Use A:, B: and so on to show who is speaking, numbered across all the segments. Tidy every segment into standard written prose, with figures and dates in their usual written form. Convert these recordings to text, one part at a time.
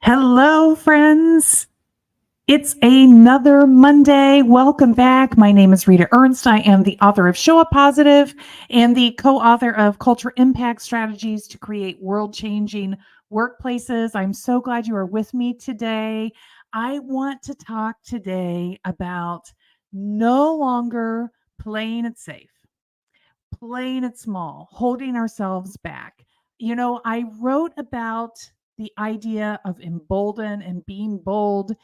A: Hello, friends. It's another Monday. Welcome back. My name is Rita Ernst. I am the author of Show Up Positive and the co author of Culture Impact Strategies to Create World Changing Workplaces. I'm so glad you are with me today. I want to talk today about no longer playing it safe, playing it small, holding ourselves back. I wrote about the idea of embolden and being bold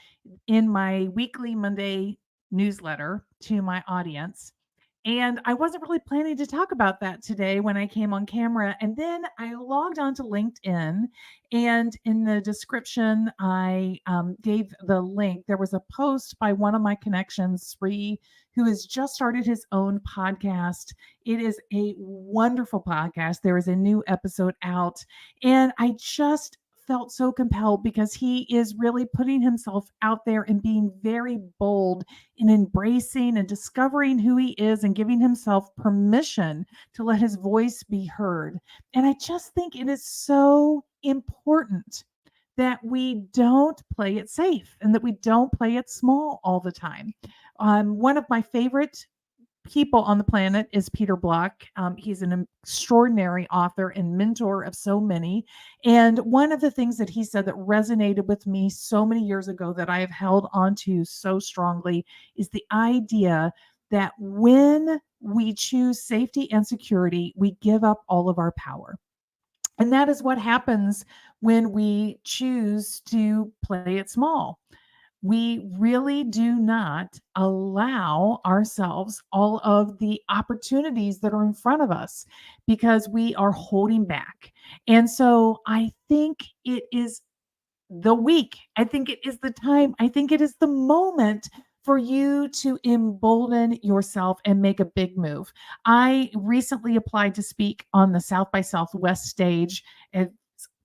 A: in my weekly Monday newsletter to my audience. And I wasn't really planning to talk about that today when I came on camera. And then I logged on to LinkedIn, and in the description, I gave the link. There was a post by one of my connections, Sri, who has just started his own podcast. It is a wonderful podcast. There is a new episode out, and I just felt so compelled because he is really putting himself out there and being very bold in embracing and discovering who he is and giving himself permission to let his voice be heard. And I just think it is so important that we don't play it safe and that we don't play it small all the time. One of my favorite people on the planet is Peter Block. He's an extraordinary author and mentor of so many. And one of the things that he said that resonated with me so many years ago that I have held onto so strongly is the idea that when we choose safety and security, we give up all of our power. And that is what happens when we choose to play it small. We really do not allow ourselves all of the opportunities that are in front of us because we are holding back. And so I think it is the week. I think it is the time. I think it is the moment for you to embolden yourself and make a big move. I recently applied to speak on the South by Southwest stage. And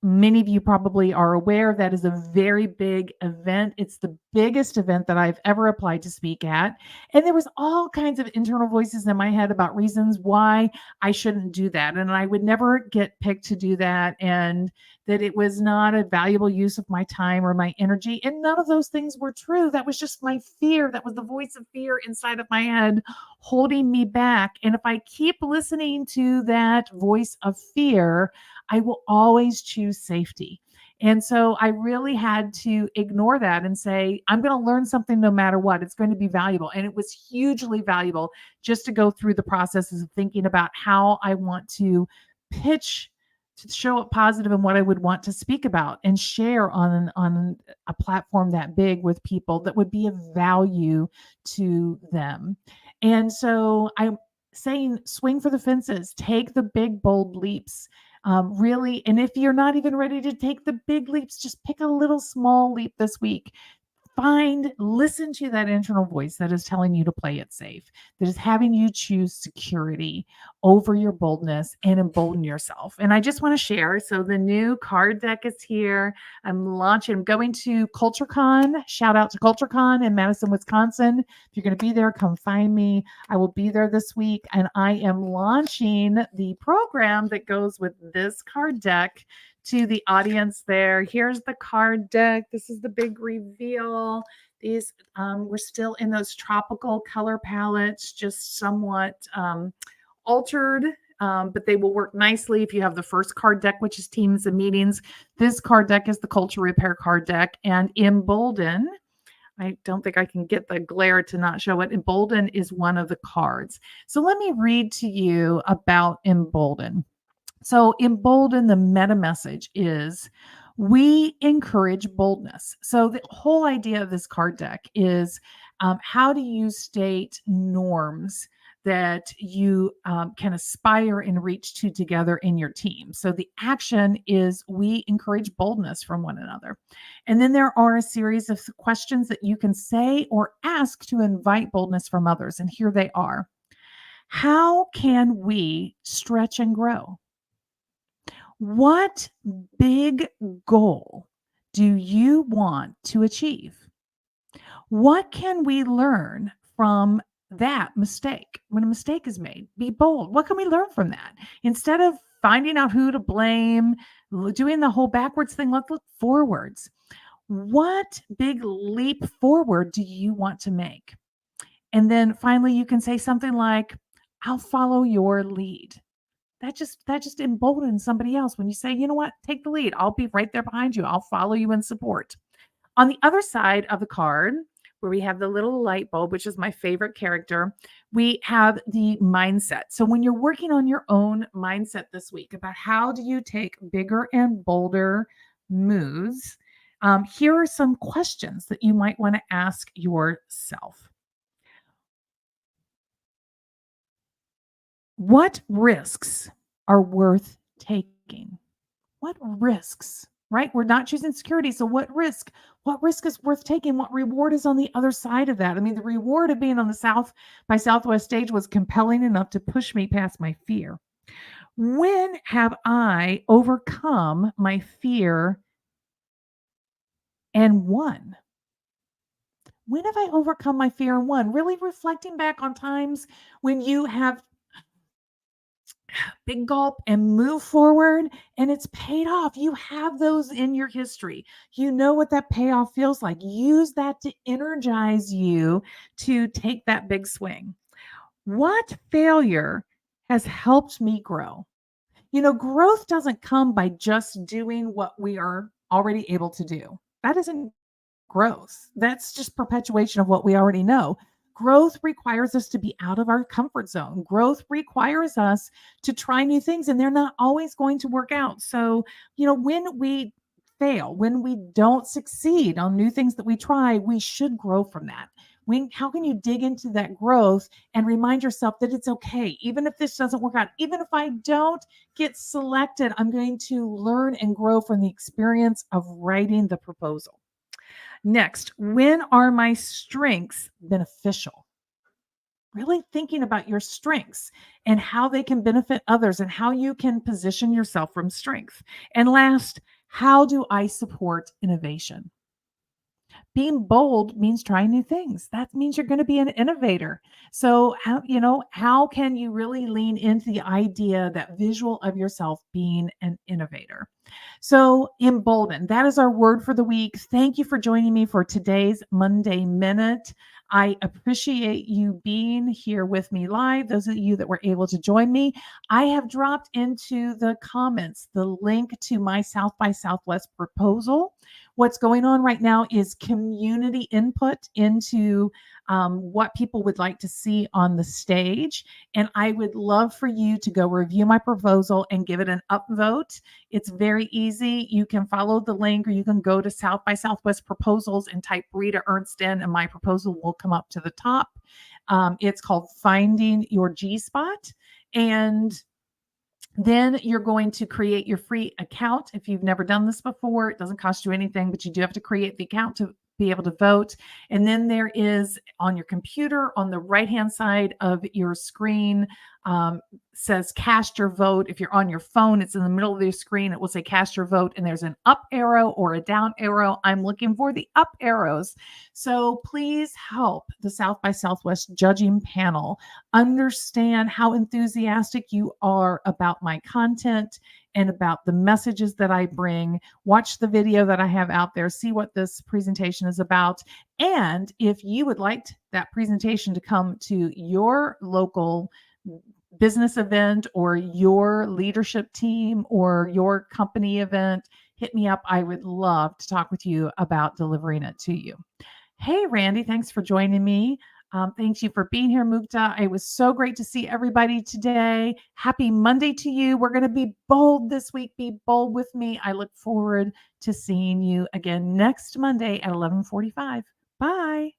A: many of you probably are aware that is a very big event. It's the biggest event that I've ever applied to speak at. And there was all kinds of internal voices in my head about reasons why I shouldn't do that. And I would never get picked to do that. And that it was not a valuable use of my time or my energy. And none of those things were true. That was just my fear. That was the voice of fear inside of my head holding me back. And if I keep listening to that voice of fear, I will always choose safety. And so I really had to ignore that and say, I'm going to learn something no matter what. It's going to be valuable. And it was hugely valuable just to go through the processes of thinking about how I want to pitch to show up positive and what I would want to speak about and share on a platform that big with people that would be of value to them. And so I'm saying swing for the fences, take the big bold leaps. Really, and if you're not even ready to take the big leaps, just pick a little small leap this week. Listen to that internal voice that is telling you to play it safe, that is having you choose security over your boldness and embolden yourself. And I just want to share. So the new card deck is here. I'm going to CultureCon. Shout out to CultureCon in Madison, Wisconsin. If you're going to be there, come find me. I will be there this week. And I am launching the program that goes with this card deck to the audience there. Here's the card deck. This is the big reveal. These, we're still in those tropical color palettes, just somewhat altered, but they will work nicely if you have the first card deck, which is Teams and Meetings. This card deck is the Culture Repair card deck, and Embolden. I don't think I can get the glare to not show it. Embolden is one of the cards. So let me read to you about Embolden. So, embolden, the meta message is we encourage boldness. So, the whole idea of this card deck is how do you state norms that you can aspire and reach to together in your team? So, the action is we encourage boldness from one another. And then there are a series of questions that you can say or ask to invite boldness from others. And here they are. How can we stretch and grow? What big goal do you want to achieve? What can we learn from that mistake? When a mistake is made, be bold. What can we learn from that? Instead of finding out who to blame, doing the whole backwards thing, let's look forwards. What big leap forward do you want to make? And then finally, you can say something like, I'll follow your lead. That just emboldens somebody else when you say, you know what, take the lead. I'll be right there behind you. I'll follow you in support. On the other side of the card, where we have the little light bulb, which is my favorite character, we have the mindset. So when you're working on your own mindset this week about how do you take bigger and bolder moves, here are some questions that you might want to ask yourself. What risks are worth taking? What risks, right? We're not choosing security. So what risk is worth taking? What reward is on the other side of that? I mean, the reward of being on the South by Southwest stage was compelling enough to push me past my fear. When have I overcome my fear and won? When have I overcome my fear and won? Really reflecting back on times when you have big gulp and move forward and it's paid off. You have those in your history. You know what that payoff feels like. Use that to energize you to take that big swing. What failure has helped me grow? Growth doesn't come by just doing what we are already able to do. That isn't growth. That's just perpetuation of what we already know. Growth requires us to be out of our comfort zone. Growth requires us to try new things, and they're not always going to work out. So, when we fail, when we don't succeed on new things that we try, we should grow from that. How can you dig into that growth and remind yourself that it's okay, even if this doesn't work out, even if I don't get selected, I'm going to learn and grow from the experience of writing the proposal. Next, when are my strengths beneficial? Really thinking about your strengths and how they can benefit others and how you can position yourself from strength. And last, how do I support innovation? Being bold means trying new things. That means you're going to be an innovator. So how can you really lean into the idea, that visual of yourself being an innovator? So embolden, that is our word for the week. Thank you for joining me for today's Monday Minute. I appreciate you being here with me live. Those of you that were able to join me, I have dropped into the comments the link to my South by Southwest proposal. What's going on right now is community input into what people would like to see on the stage. And I would love for you to go review my proposal and give it an upvote. It's very easy. You can follow the link, or you can go to South by Southwest proposals and type Rita Ernst in, and my proposal will come up to the top. It's called Finding Your G Spot. And then you're going to create your free account. If you've never done this before, it doesn't cost you anything, but you do have to create the account to be able to vote. And then there is, on your computer, on the right-hand side of your screen, says cast your vote. If you're on your phone, it's in the middle of the screen. It will say cast your vote, and there's an up arrow or a down arrow. I'm looking for the up arrows. So please help the South by Southwest judging panel understand how enthusiastic you are about my content and about the messages that I bring. Watch the video that I have out there, see what this presentation is about. And if you would like that presentation to come to your local business event or your leadership team or your company event, hit me up. I would love to talk with you about delivering it to you. Hey, Randy, thanks for joining me. Thank you for being here, Mukta. It was so great to see everybody today. Happy Monday to you. We're going to be bold this week. Be bold with me. I look forward to seeing you again next Monday at 11:45. Bye.